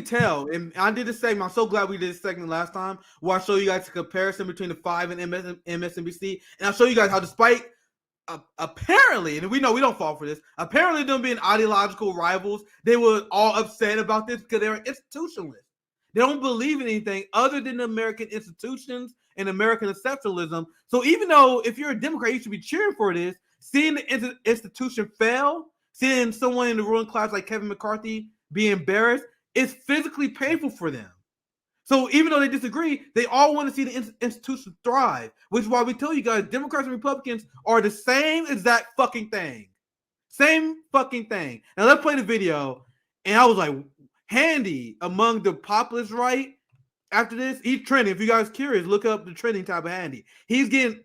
tell, and I did this segment. I'm so glad we did this segment last time, where I show you guys a comparison between the 5 and MSNBC, and I'll show you guys how, despite apparently, and we know we don't fall for this, apparently them being ideological rivals, they were all upset about this because they were institutionalists. They don't believe in anything other than the American institutions and American exceptionalism. So even though if you're a Democrat, you should be cheering for this, seeing the institution fail, seeing someone in the ruling class like Kevin McCarthy be embarrassed, it's physically painful for them. So even though they disagree, they all want to see the institution thrive, which is why we tell you guys, Democrats and Republicans are the same exact fucking thing. Same fucking thing. Now let's play the video. And I was like, Hannity among the populist right after this, he's trending. If you guys are curious, look up the trending tab of Hannity. He's getting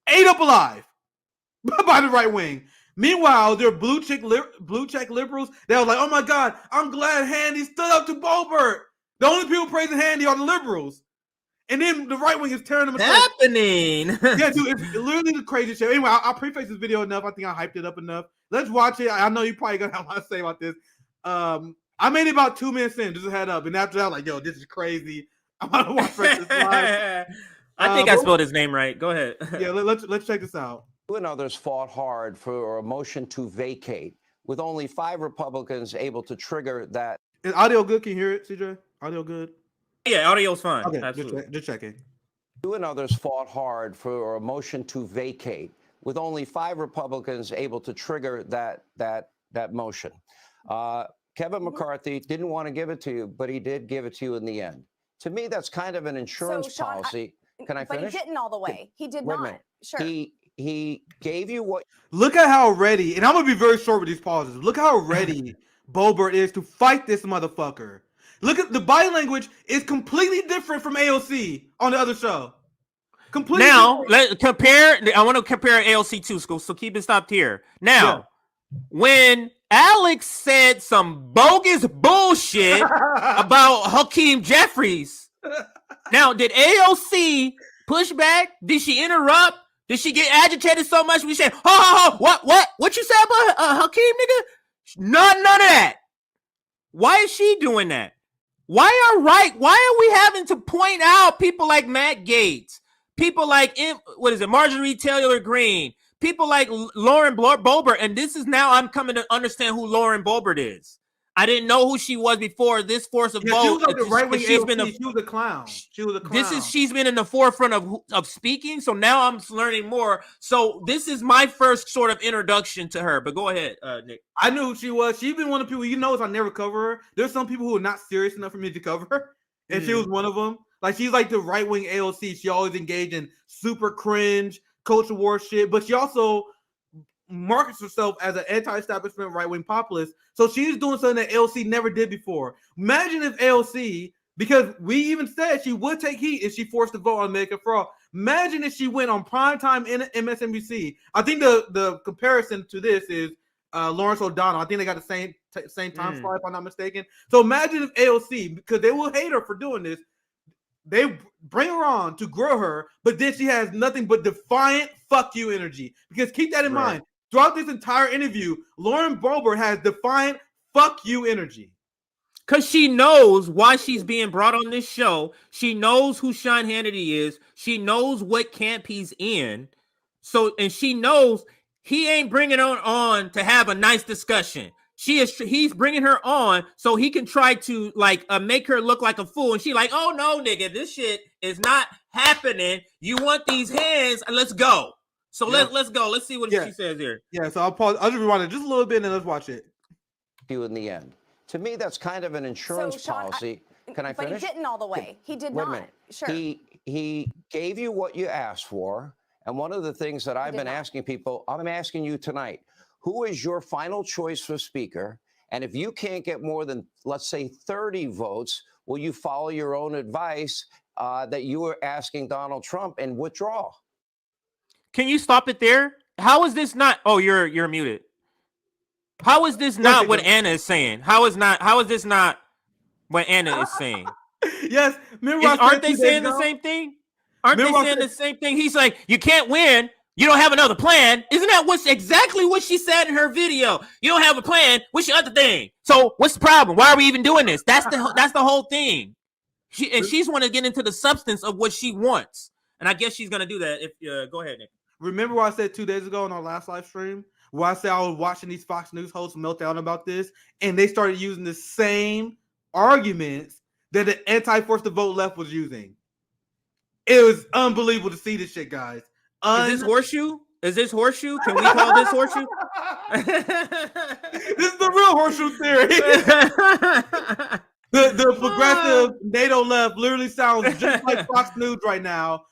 ate up alive by the right wing. Meanwhile, there are blue check liberals. They were like, oh my God, I'm glad Hannity stood up to Boebert. The only people praising Hannity are the liberals. And then the right wing is tearing them aside. Happening. Yeah, dude, it's literally the craziest shit. Anyway, I'll preface this video enough. I think I hyped it up enough. Let's watch it. I know you probably gonna have a lot to say about this. I made it about 2 minutes in, just a head up. And after that, I'm like, yo, this is crazy. I'm gonna watch this live. I think I spelled his name right. Go ahead. Yeah, let's check this out. You and others fought hard for a motion to vacate, with only 5 Republicans able to trigger that. Is audio good? Can you hear it, CJ? Audio good? Yeah, audio's fine. Okay, absolutely. Just checking. You and others fought hard for a motion to vacate, with only 5 Republicans able to trigger that motion. Kevin McCarthy didn't want to give it to you, but he did give it to you in the end. To me, that's kind of an insurance policy. Can I finish? But he didn't all the way. He did not. Sure. He gave you what. Look at how ready, and I'm gonna be very short with these pauses. Look how ready Boebert is to fight this motherfucker. Look at the body language is completely different from AOC on the other show. Completely. Now different. let's compare. I want to compare AOC too. So keep it stopped here. Now, when Alex said some bogus bullshit about Hakeem Jeffries, now did AOC push back? Did she interrupt? Did she get agitated so much? We said, what you said about Hakeem, nigga? None of that. Why is she doing that? Why are we having to point out people like Matt Gaetz, people like Marjorie Taylor Greene, people like Lauren Boebert, and this is now I'm coming to understand who Lauren Boebert is. I didn't know who she was before this force of vote. She was like the right wing. She was a clown. She was a clown. She's been in the forefront of speaking. So now I'm learning more. So this is my first sort of introduction to her. But go ahead, Nick. I knew who she was. She's been one of the people. You notice I never cover her. There's some people who are not serious enough for me to cover her, and she was one of them. Like she's like the right wing AOC. She always engaged in super cringe culture war shit, but she also markets herself as an anti-establishment right-wing populist. So she's doing something that AOC never did before. Imagine if AOC, because we even said she would take heat if she forced to vote on Medicare for All. Imagine if she went on primetime in MSNBC. I think the comparison to this is Lawrence O'Donnell. I think they got the same time slot, if I'm not mistaken. So imagine if AOC, because they will hate her for doing this, they bring her on to grow her, but then she has nothing but defiant fuck you energy. Because keep that in mind. Throughout this entire interview, Lauren Boebert has defiant fuck you energy. Because she knows why she's being brought on this show. She knows who Sean Hannity is. She knows what camp he's in. And she knows he ain't bringing her on to have a nice discussion. He's bringing her on so he can try to make her look like a fool. And she's like, oh no, nigga, this shit is not happening. You want these hands? Let's go. So let's go. Let's see what she says here. Yeah, so I'll pause. I'll just rewind it just a little bit and then let's watch it. You in the end. To me, that's kind of an insurance policy. Can I finish? But he didn't all the way. He did not. Sure. He gave you what you asked for. And one of the things that I've been asking people, I'm asking you tonight, who is your final choice for speaker? And if you can't get more than, let's say, 30 votes, will you follow your own advice that you were asking Donald Trump and withdraw? Can you stop it there? How is this not? Oh, you're muted. How is this not what Anna is saying? How is this not what Anna is saying? Yes, aren't they saying the same thing? Aren't they saying the same thing? He's like, you can't win, You don't have another plan. Isn't that exactly what she said in her video? You don't have a plan. What's your other thing? So what's the problem? Why are we even doing this? That's the whole thing. She's want to get into the substance of what she wants. And I guess she's going to do that. If go ahead, Nick. Remember what I said 2 days ago on our last live stream? Where I said I was watching these Fox News hosts melt down about this, and they started using the same arguments that the anti-force to vote left was using. It was unbelievable to see this shit, guys. Is this horseshoe? Is this horseshoe? Can we call this horseshoe? This is the real horseshoe theory. The progressive NATO left literally sounds just like Fox News right now.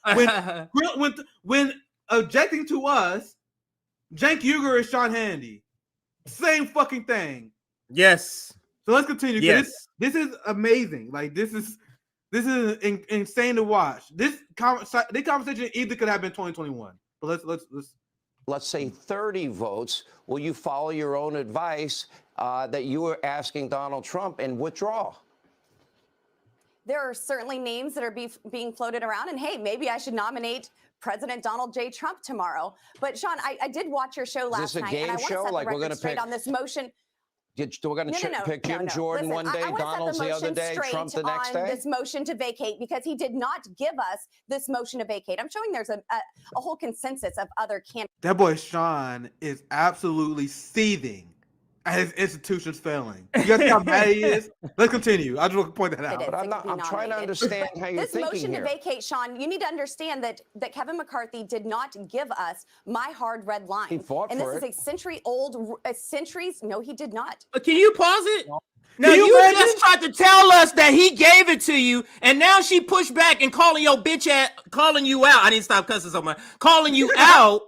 When objecting to us, Cenk Uygur is Sean Hannity. Same fucking thing. Yes. So let's continue. Yes. This is amazing. Like this is insane to watch. This conversation either could have been 2021. But let's say 30 votes. Will you follow your own advice that you were asking Donald Trump and withdraw? There are certainly names that are being floated around, and hey, maybe I should nominate President Donald J. Trump tomorrow. But Sean, I did watch your show last night, and I want to set the record straight on this motion. We're going to pick Jim Jordan one day, Donald's the other day, Trump the next day? This motion to vacate, because he did not give us this motion to vacate. I'm showing there's a whole consensus of other candidates. That boy Sean is absolutely seething at his institutions failing. You guys see how mad he is? Let's continue. I just want to point that out. But I'm trying to understand how you're thinking This motion here. to vacate, Sean, you need to understand that Kevin McCarthy did not give us my hard red line. He fought and for this it. is a century-old, no, he did not. Can you pause it? Now you just tried to tell us that he gave it to you, and now she pushed back and calling your bitch calling you out. I didn't stop cussing so much. Calling you out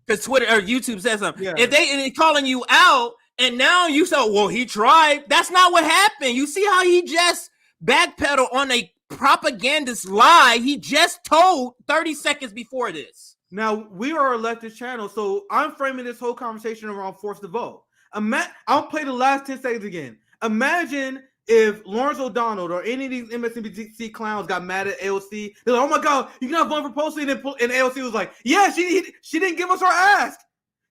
because Twitter or YouTube says something. Yeah. If they calling you out, and now you say, well, he tried. That's not what happened. You see how he just backpedaled on a propagandist lie he just told 30 seconds before this. Now, we are a leftist channel, so I'm framing this whole conversation around force to vote. I'll play the last 10 seconds again. Imagine if Lawrence O'Donnell or any of these MSNBC clowns got mad at AOC. They're like, oh my God, you cannot vote for Pelosi. And AOC was like, yeah, she didn't give us our ask.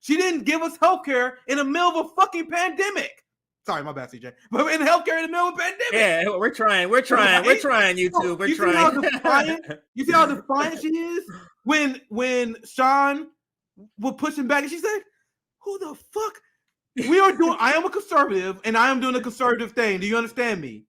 She didn't give us healthcare in the middle of a fucking pandemic. Sorry, my bad, CJ. But in healthcare in the middle of a pandemic. Yeah, we're trying, YouTube. We're trying. You see how defiant she is? When Sean was pushing back and she said, who the fuck? I am a conservative and I am doing a conservative thing. Do you understand me?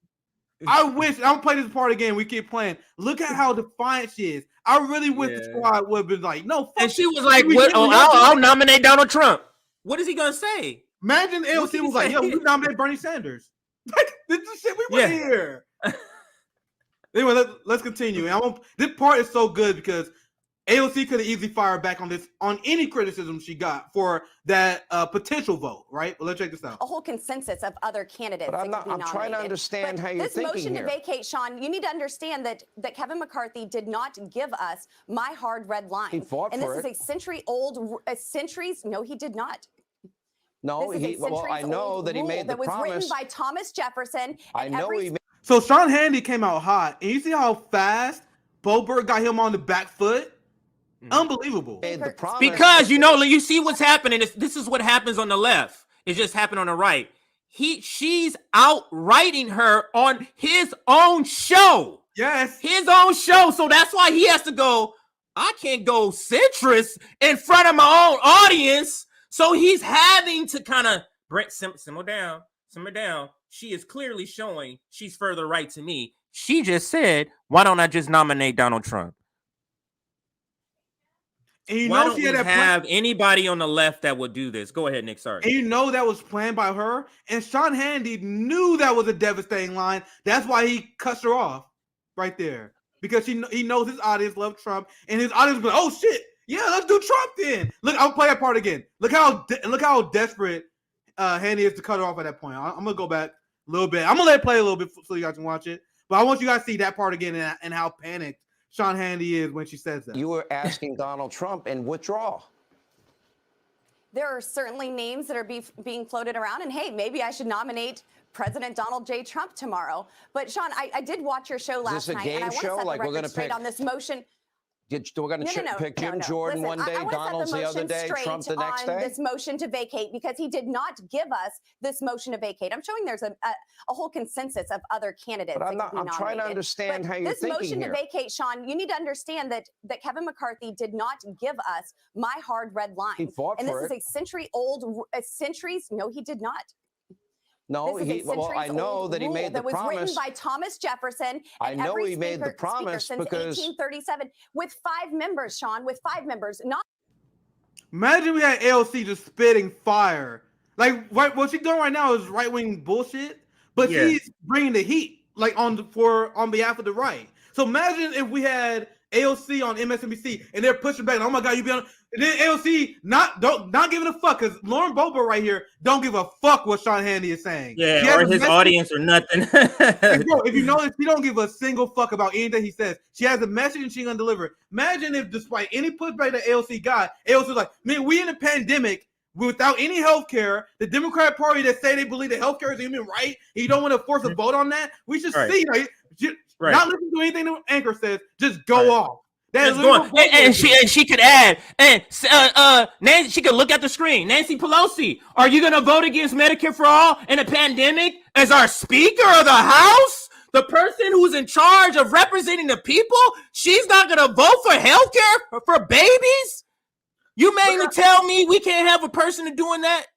I wish, I'll play this part again. We keep playing. Look at how defiant she is. I really wish the squad would have been like, no, fuck. And she was like, I'll nominate Donald Trump. What is he going to say? Imagine AOC was like, yo, we nominate Bernie Sanders. Like, this is shit we want to hear. Anyway, let's continue. This part is so good because AOC could have easily fired back on any criticism she got for that potential vote, right? But let's check this out. A whole consensus of other candidates. But I'm trying to understand how you're thinking here. This motion to vacate, Sean, you need to understand that Kevin McCarthy did not give us my hard red line. He fought for it. And this is a century-old, no, he did not. No, I know that he made the promise. That was written by Thomas Jefferson. I know he made. So Sean Hannity came out hot, and you see how fast Boebert got him on the back foot? Unbelievable. Because you see what's happening. This is what happens on the left. It just happened on the right. She's outrighting her on his own show. Yes. His own show. So that's why he has to go, I can't go centrist in front of my own audience. So he's having to kind of simmer down. She is clearly showing she's further right to me. She just said, why don't I just nominate Donald Trump? And why don't we have anybody on the left that would do this? Go ahead, Nick. Sorry. And that was planned by her. And Sean Hannity knew that was a devastating line. That's why he cussed her off right there. Because he knows his audience loves Trump. And his audience was like, oh, shit. Yeah, let's do Trump then. Look, I'll play that part again. Look how desperate Hannity is to cut her off at that point. I'm going to go back a little bit. I'm going to let it play a little bit so you guys can watch it. But I want you guys to see that part again and how panicked Sean Hannity is when she says that. You were asking Donald Trump and withdraw. There are certainly names that are being floated around, and hey, maybe I should nominate President Donald J. Trump tomorrow. But Sean, I did watch your show last night, and I want to set the record straight on this motion. We're going to pick Jim Jordan one day, Donald's the other day, Trump the next day? This motion to vacate, because he did not give us this motion to vacate. I'm showing there's a whole consensus of other candidates. But I'm trying to understand how you're thinking this motion to vacate, Sean, you need to understand that Kevin McCarthy did not give us my hard red line. He fought and for this it. is a century-old, no, he did not. No, I know that he made the promise. That was written by Thomas Jefferson. I know he made the promise since because 1837 with 5 members, Sean, with 5 members. Imagine we had AOC just spitting fire. Like what she's doing right now is right-wing bullshit, but she's bringing the heat, like on behalf of the right. So imagine if we had AOC on MSNBC and they're pushing back. Oh my God, you be on. And then AOC not giving a fuck, because Lauren Boebert right here don't give a fuck what Sean Hannity is saying. Yeah, or his audience or nothing. Bro, if you notice, she don't give a single fuck about anything he says. She has a message and she's gonna deliver it. Imagine if, despite any pushback that AOC got, AOC was like, man, we in a pandemic without any health care. The Democrat Party that say they believe that health care is a human right, and you don't want to force a vote on that. We should see, like, not listen to anything the anchor says. Just go off. And she could add, and Nancy, she could look at the screen. Nancy Pelosi, are you going to vote against Medicare for all in a pandemic as our Speaker of the House? The person who's in charge of representing the people, she's not going to vote for health care for babies? You mean to tell me we can't have a person doing that?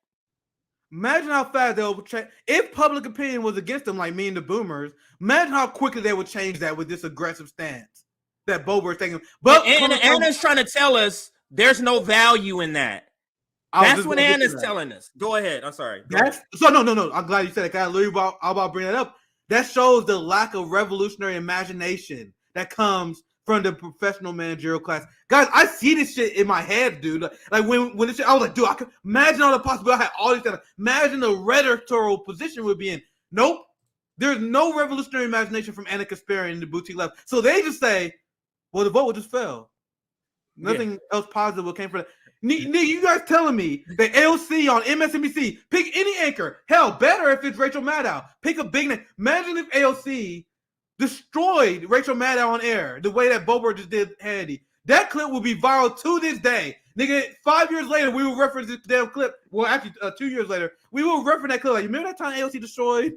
Imagine how fast they'll change. If public opinion was against them, like me and the boomers, imagine how quickly they would change that with this aggressive stance that Boebert's taking. But Anna's trying to tell us there's no value in that. That's what Anna's telling us. Go ahead. I'm sorry. No. I'm glad you said it. I'm about bringing that up. That shows the lack of revolutionary imagination that comes from the professional managerial class. Guys, I see this shit in my head, dude. Like when this shit, I was like, dude, I could imagine all the possibilities. I had all these things. Imagine the rhetorical position we'd be in. Nope. There's no revolutionary imagination from Anna Kasparian in the boutique left. So they just say, well, the vote will just fail. Nothing else positive came from that. You guys telling me that AOC on MSNBC, pick any anchor. Hell, better if it's Rachel Maddow. Pick a big name. Imagine if AOC destroyed Rachel Maddow on air the way that Boebert just did Hannity. That clip will be viral to this day. Nigga, 5 years later, we will reference this damn clip. Well, actually, 2 years later, we will reference that clip. Like, you remember that time AOC destroyed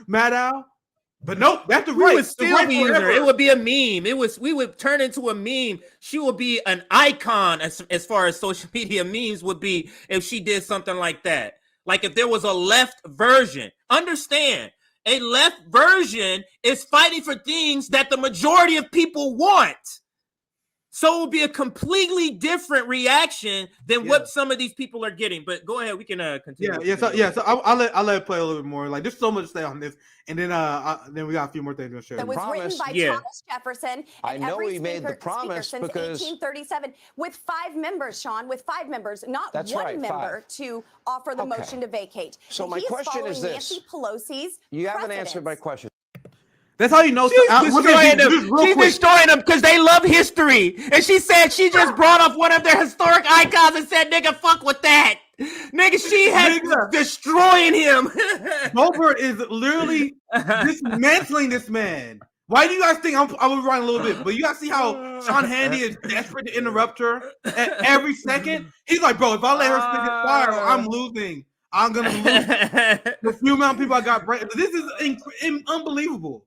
Maddow? But nope, that's the right. We would still be using her. It would be a meme. We would turn into a meme. She would be an icon as far as social media memes would be if she did something like that. Like if there was a left version. Understand, a left version is fighting for things that the majority of people want. So it would be a completely different reaction than what some of these people are getting. But go ahead, we can continue. So I'll let it play a little bit more. Like there's so much to say on this, and then we got a few more things to share. That was written by Thomas Jefferson. I know he made the promise since because 1837 with 5 members, Sean, with 5 members, not one member to offer the motion to vacate. So my question is this: Nancy Pelosi's you haven't answered my question. That's how you know she's destroying them because they love history. And she said she just brought up one of their historic icons and said, nigga, fuck with that. Nigga, she has destroying him. Boebert is literally dismantling this man. Why do you guys think I was wrong a little bit? But you guys see how Sean Hannity is desperate to interrupt her at every second? He's like, bro, if I let her spit this fire, I'm losing. I'm going to lose the few amount of people I got. This is unbelievable.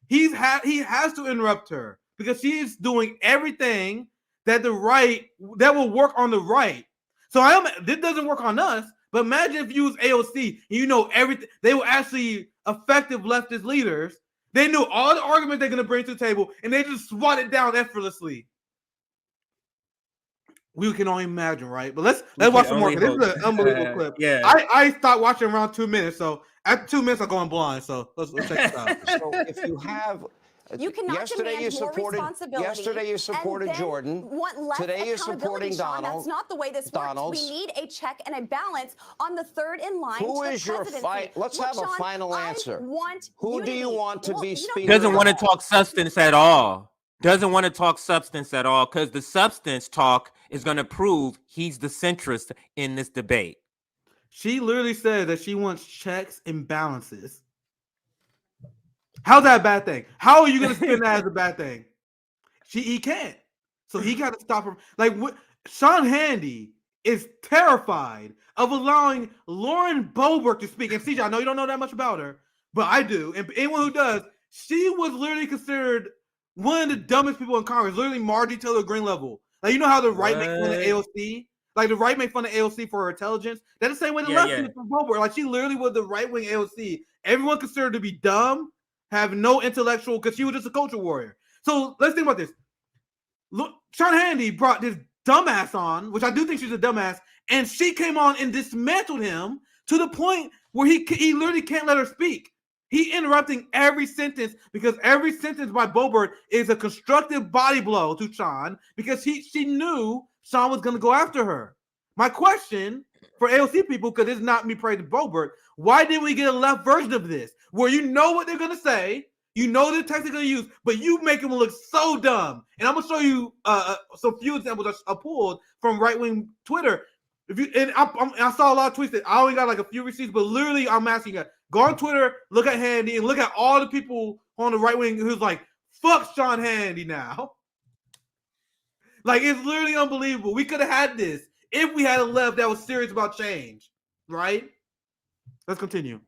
He has to interrupt her because she is doing everything that will work on the right. So this doesn't work on us. But imagine if you use AOC and you know everything. They were actually effective leftist leaders. They knew all the arguments they're going to bring to the table, and they just swat it down effortlessly. We can only imagine, right? But let's watch some more. This is an unbelievable clip. Yeah, I stopped watching around 2 minutes, so after 2 minutes I'm going blind. So let's check this out. So if you have, you cannot yesterday you supported Jordan. Today you're supporting Donald. That's not the way this works. We need a check and a balance on the third in line. Who is your fight? Let's have a final answer. Who do you want to be speaker? Doesn't want to talk substance at all. Doesn't want to talk substance at all because the substance talk is going to prove he's the centrist in this debate. She literally said that she wants checks and balances. How's that a bad thing? How are you going to spin that as a bad thing? He can't. So he got to stop her. Like Sean Hannity is terrified of allowing Lauren Boebert to speak. And CJ, I know you don't know that much about her, but I do. And anyone who does, she was literally considered one of the dumbest people in Congress, literally Marjorie Taylor Greene level. Like, you know how the right make fun of AOC? Like, the right make fun of AOC for her intelligence? That's the same way the left did for Boebert. Like, she literally was the right-wing AOC. Everyone considered her to be dumb, have no intellectual, because she was just a culture warrior. So let's think about this. Look, Sean Hannity brought this dumbass on, which I do think she's a dumbass, and she came on and dismantled him to the point where he literally can't let her speak. He interrupting every sentence because every sentence by Boebert is a constructive body blow to Sean because she knew Sean was going to go after her. My question for AOC people, because it's not me praising Boebert, why didn't we get a left version of this where you know what they're going to say, you know the text they're going to use, but you make them look so dumb? And I'm going to show you some few examples I pulled from right-wing Twitter. I saw a lot of tweets that I only got like a few receipts, but literally I'm asking you, go on Twitter, look at Hannity, and look at all the people on the right wing who's like, fuck Sean Hannity now. Like, it's literally unbelievable. We could have had this if we had a left that was serious about change, right? Let's continue.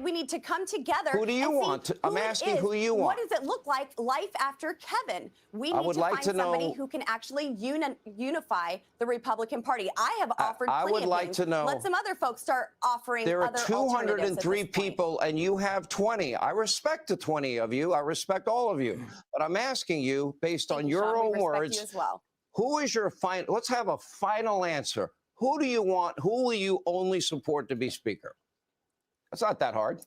We need to come together. Who do you want? I'm asking who you want. What does it look like, life after Kevin? We need to find somebody who can actually unify the Republican Party. I have offered plenty I would like to know. Let some other folks start offering there are other 203 people, and you have 20. I respect the 20 of you. I respect all of you. But I'm asking you, based on your own words, you as well. Who is your final? Let's have a final answer. Who do you want? Who will you only support to be Speaker? It's not that hard.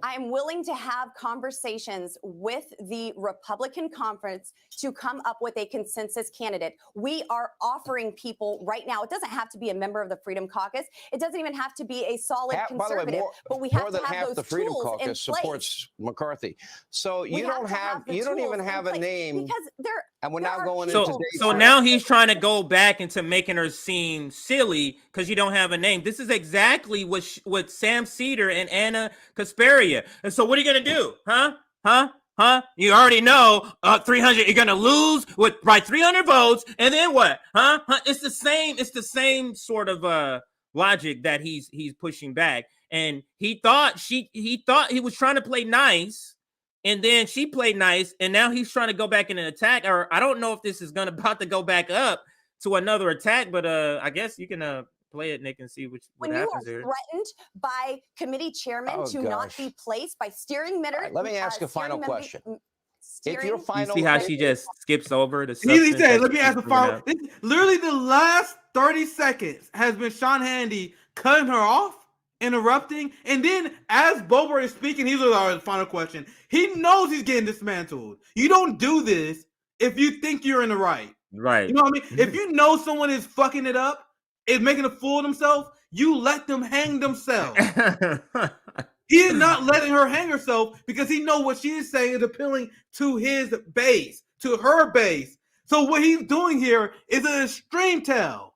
I'm willing to have conversations with the Republican conference to come up with a consensus candidate. We are offering people right now. It doesn't have to be a member of the Freedom Caucus. It doesn't even have to be a solid conservative. By the way, but we have to have half those the Freedom tools Caucus in place. Supports McCarthy. So you don't even have a name. Because and we're now going into day so now he's trying to go back into making her seem silly because you don't have a name. This is exactly what Sam Cedar and Anna Kasparia. And so what are you gonna do? Huh? You already know 300. You're gonna lose by 300 votes, and then what? Huh? It's the same sort of logic that he's pushing back. And he thought he was trying to play nice. And then she played nice, and now he's trying to go back in an attack. Or I don't know if this is about to go back up to another attack, but I guess you can play it, Nick, and see what happens there. When you are threatened by committee chairmen not be placed by steering mitter. Right, let me ask a final question. If your final, you see how she just skips over the He said, let me ask a final. Literally, the last 30 seconds has been Sean Hannity cutting her off, interrupting, and then as Boebert is speaking, he's our final question. He knows he's getting dismantled. You don't do this if you think you're in the right. Right. You know what I mean? If you know someone is fucking it up, is making a fool of themselves, you let them hang themselves. He is not letting her hang herself because he knows what she is saying is appealing to his base, to her base. So what he's doing here is an extreme tell.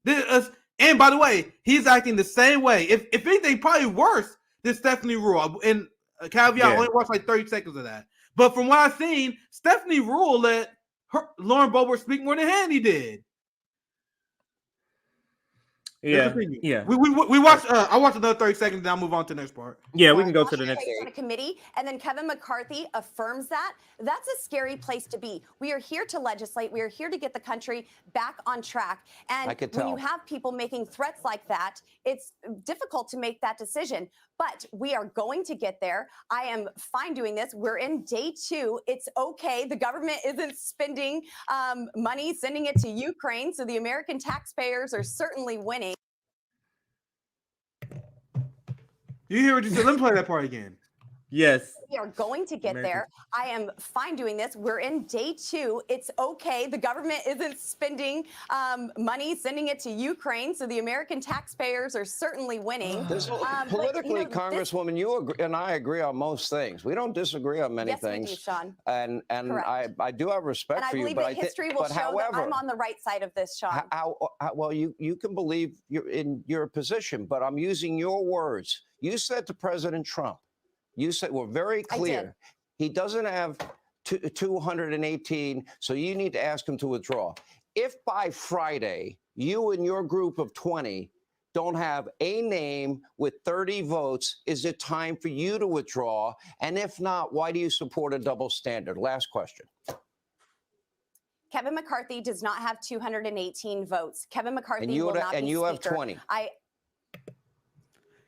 And by the way, he's acting the same way. If anything, probably worse than Stephanie Ruhle. And a caveat, I only watched like 30 seconds of that. But from what I've seen, Stephanie Ruhle let Lauren Boebert speak more than Hannity did. Yeah. We watched. I watched another 30 seconds. Then I'll move on to the next part. Yeah, we can go to the next part. Committee, and then Kevin McCarthy affirms that. That's a scary place to be. We are here to legislate. We are here to get the country back on track. And when you have people making threats like that, it's difficult to make that decision. But we are going to get there. I am fine doing this. We're in day 2. It's okay. The government isn't spending money, sending it to Ukraine. So the American taxpayers are certainly winning. You hear what you said? Let me play that part again. Yes. We are going to get there. I am fine doing this. We're in day 2. It's okay. The government isn't spending money, sending it to Ukraine. So the American taxpayers are certainly winning. Politically, Congresswoman, you and I agree on most things. We don't disagree on many things. Yes, we do, Sean. And I do have respect for you. And I believe that history will show that I'm on the right side of this, Sean. Well, you can believe you're in your position, but I'm using your words. You said to President Trump, you said we're very clear. He doesn't have 218. So you need to ask him to withdraw. If by Friday, you and your group of 20 don't have a name with 30 votes, is it time for you to withdraw? And if not, why do you support a double standard? Last question. Kevin McCarthy does not have 218 votes. Kevin McCarthy and you will not be and you speaker. have 20.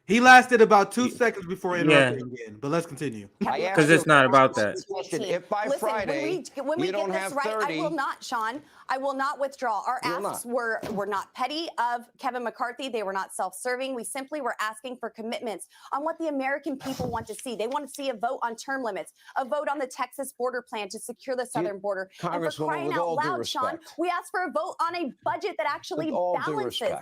He lasted about 2 seconds before interrupting again, but let's continue. Because it's not about that. If by Friday when we you don't get have this right, 30, I will not, Sean. I will not withdraw. Our asks were not petty of Kevin McCarthy. They were not self-serving. We simply were asking for commitments on what the American people want to see. They want to see a vote on term limits, a vote on the Texas border plan to secure the southern border. And for crying out loud, Sean, we asked for a vote on a budget that actually balances.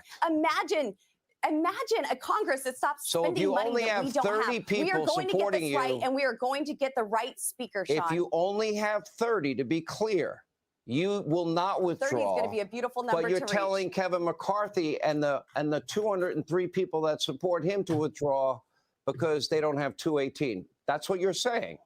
Imagine a Congress that stops spending money that we don't have. We are going to get this right, and we are going to get the right speaker, Sean. If you only have 30, to be clear, you will not withdraw. 30 is going to be a beautiful number. But you're telling Kevin McCarthy and the 203 people that support him to withdraw because they don't have 218. That's what you're saying.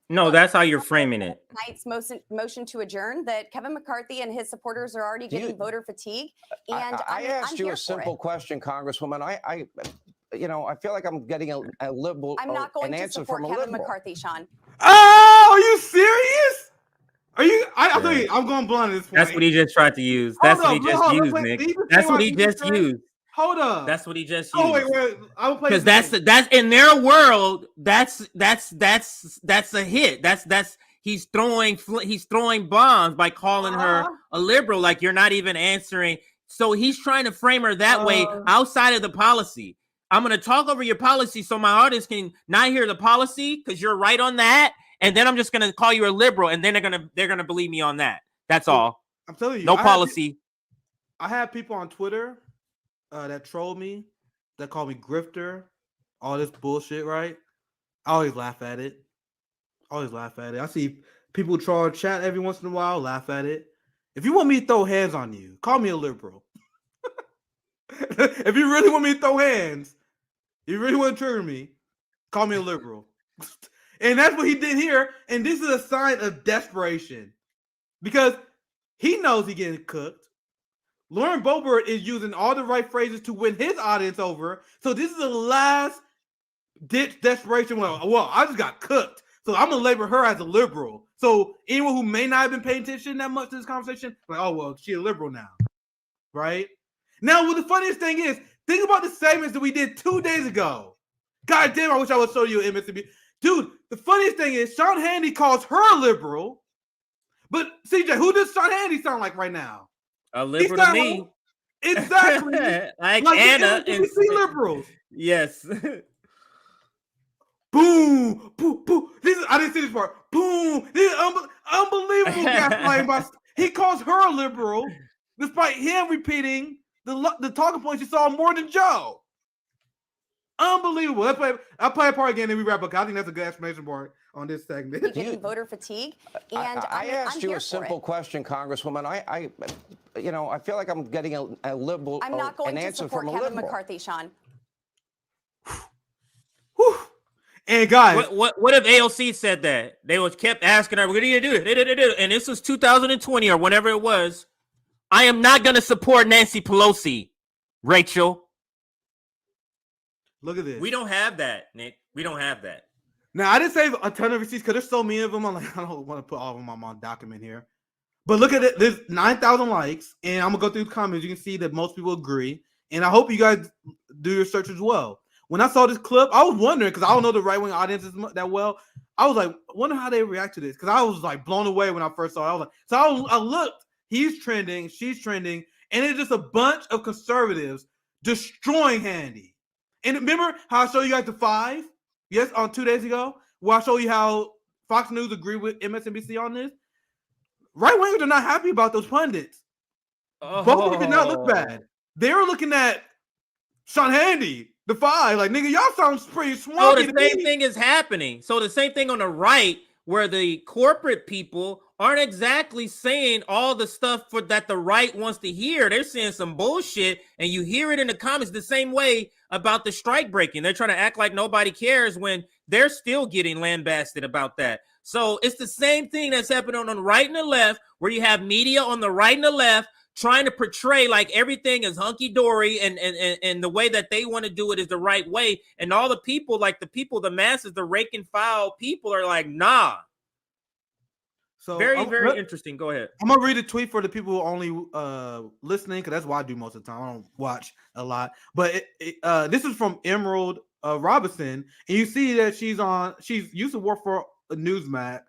No, that's how you're framing it. Tonight's motion to adjourn, that Kevin McCarthy and his supporters are already getting voter fatigue. And I asked you a simple question, Congresswoman. I feel like I'm getting a liberal. I'm not going to support Kevin McCarthy, Sean. Oh, are you serious? Are you? I tell you, I'm going blunt at this point. That's what he just tried to use. That's what he just used, Nick. That's what he just used. Hold up. That's what he just used. Oh wait. I will play because that's in their world. That's a hit. He's throwing bombs by calling her a liberal. Like, you're not even answering. So he's trying to frame her that way outside of the policy. I'm gonna talk over your policy so my audience can not hear the policy because you're right on that, and then I'm just gonna call you a liberal, and then they're gonna believe me on that. That's all. I'm telling you, no policy. I have people on Twitter that troll me, that call me grifter, all this bullshit, right? I always laugh at it. I see people troll chat every once in a while, laugh at it. If you want me to throw hands on you, call me a liberal. If you really want me to throw hands, you really want to trigger me, call me a liberal. And that's what he did here. And this is a sign of desperation because he knows he's getting cooked. Lauren Boebert is using all the right phrases to win his audience over. So this is the last ditch desperation. Well, I just got cooked. So I'm going to label her as a liberal. So anyone who may not have been paying attention that much to this conversation, like, oh, well, she's a liberal now. Right? Now, what the funniest thing is, think about the segments that we did 2 days ago. God damn, I wish I would show you MSNBC. Dude, the funniest thing is Sean Hannity calls her a liberal. But CJ, who does Sean Hannity sound like right now? A liberal to me. Exactly. like Anna and liberals. Yes. Boom, boom, boom. I didn't see this part. Boom. This is unbelievable gaslighting. He calls her a liberal, despite him repeating the talking points you saw more than Joe. Unbelievable. I'll play a part again and we wrap up. I think that's a good explanation part on this segment. Getting voter fatigue. And I asked you a simple question, Congresswoman. I feel like I'm getting a liberal. I'm not going an to answer support from a Kevin liberal. McCarthy, Sean. And guys, what if AOC said that? They kept asking her, "We're going to do it," and this was 2020 or whenever it was. I am not going to support Nancy Pelosi, Rachel. Look at this. We don't have that, Nick. We don't have that. Now, I didn't save a ton of receipts because there's so many of them. I'm like, I don't want to put all of them on my document here. But look at it. There's 9,000 likes. And I'm going to go through the comments. You can see that most people agree. And I hope you guys do your search as well. When I saw this clip, I was wondering, because I don't know the right-wing audiences that well. I was like, I wonder how they react to this. Because I was like blown away when I first saw it. I was like, so I looked. He's trending. She's trending. And it's just a bunch of conservatives destroying Hannity. And remember how I showed you guys the 5? Yes, on 2 days ago, where I showed you how Fox News agreed with MSNBC on this. Right wingers are not happy about those pundits. Both of them did not look bad. They were looking at Sean Hannity, the 5, like, nigga, y'all sound pretty swanky. So the same thing is happening. So the same thing on the right, where the corporate people aren't exactly saying all the stuff that the right wants to hear. They're saying some bullshit, and you hear it in the comments the same way about the strike breaking. They're trying to act like nobody cares when they're still getting lambasted about that. So it's the same thing that's happening on the right and the left, where you have media on the right and the left trying to portray like everything is hunky-dory and the way that they want to do it is the right way. And all the people, like the masses, the rank and file people are like, nah. So very interesting. Go ahead. I'm gonna read a tweet for the people who only listening, because that's what I do most of the time. I don't watch a lot. But this is from Emerald Robinson, and you see that she's used to work for Newsmax,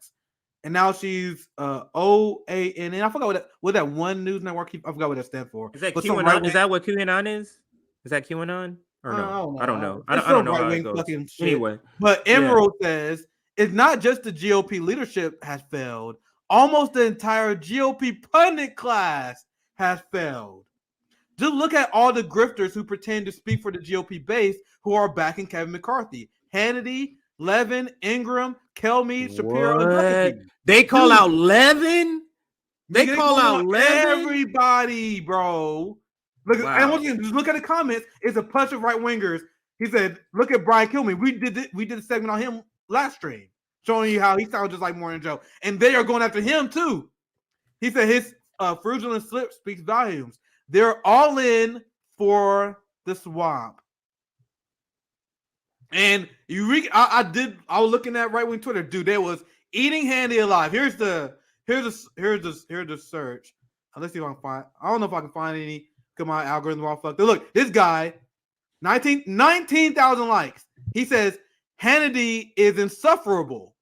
and now she's OAN. I forgot what that one news network. I forgot what that stands for. Is that QAnon? Is that what QAnon is? Is that QAnon? Or no? I don't know. I don't know how it goes. Anyway, but Emerald says it's not just the GOP leadership has failed. Almost the entire GOP pundit class has failed. Just look at all the grifters who pretend to speak for the GOP base who are backing Kevin McCarthy. Hannity, Levin, Ingram, Kelmy, Shapiro. They call out Levin? They call out Levin? Everybody, bro. Look, wow. And once again, just look at the comments. It's a bunch of right-wingers. He said, look at Brian Kilmeade. We did a segment on him last stream, showing you how he sounds just like Morning Joe. And they are going after him, too. He said his fraudulent slip speaks volumes. They're all in for the swamp. And I was looking at right-wing Twitter. Dude, there was eating Hannity alive. Here's the search. Let's see if I can find. I don't know if I can find any. Come on, algorithm all fucked. Look, this guy, 19,000 likes. He says Hannity is insufferable.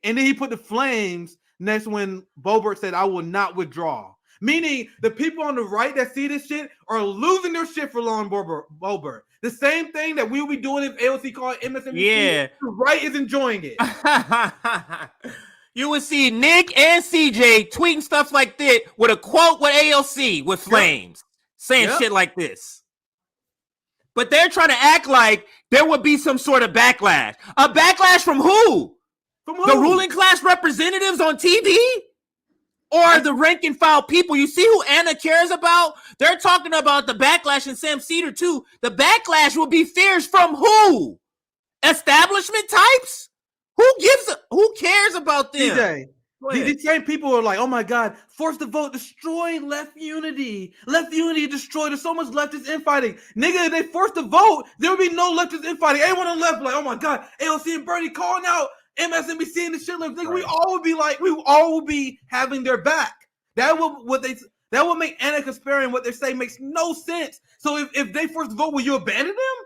And then he put the flames next when Boebert said, I will not withdraw. Meaning the people on the right that see this shit are losing their shit for Lauren Boebert. The same thing that we'll be doing if AOC called MSNBC. Yeah. The right is enjoying it. You would see Nick and CJ tweeting stuff like that with a quote with AOC with flames, saying shit like this. But they're trying to act like there would be some sort of backlash. A backlash from who? From who? The ruling class representatives on TV? Or the rank and file people? You see who Anna cares about? They're talking about the backlash and Sam Cedar too. The backlash will be fierce from who? Establishment types? Who cares about them? DJ, these same people are like, oh my God, force the vote, destroy left unity. Left unity destroyed. There's so much leftist infighting. Nigga, if they force the vote, there would be no leftist infighting. Everyone on the left like, oh my God, AOC and Bernie calling out MSNBC and the shit. Like, we all would be like, we all would be having their back. That would make Anna Kasparian what they say makes no sense. So if they force the vote, will you abandon them?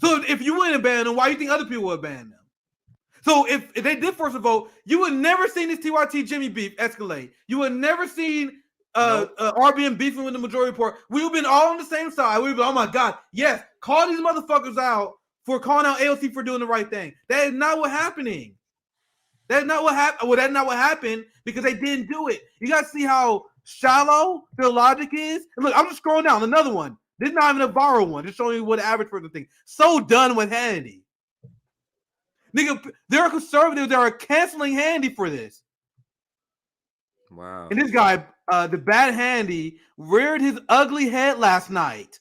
So if you wouldn't abandon them, why do you think other people would abandon them? So if they did force a vote, you would never seen this TYT Jimmy beef escalate. You would never seen RBN beefing with the majority report. We would have been all on the same side. We'd be like, oh my God, yes, call these motherfuckers out for calling out AOC for doing the right thing. That is not what's happening. That's not what happened. Well, that's not what happened because they didn't do it. You got to see how shallow their logic is. And look, I'm just scrolling down. Another one. This is not even a borrowed one. Just showing you what the average person thinks. So done with Hannity. Nigga, there are conservatives that are canceling Hannity for this. Wow. And this guy, the bad Hannity, reared his ugly head last night.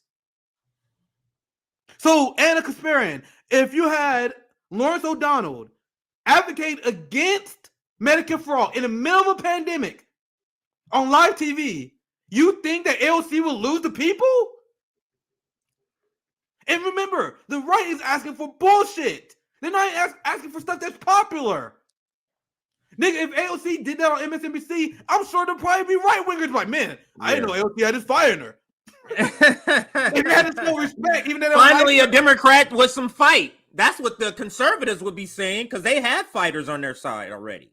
So, Anna Kasparian, if you had Lawrence O'Donnell advocate against Medicare for all in the middle of a pandemic on live TV, you think that AOC will lose the people? And remember, the right is asking for bullshit. They're not asking for stuff that's popular. Nigga, if AOC did that on MSNBC, I'm sure there'll probably be right-wingers like, man, I didn't know AOC had this fire in her. They had no respect. Even finally, a Democrat with some fight. That's what the conservatives would be saying because they have fighters on their side already.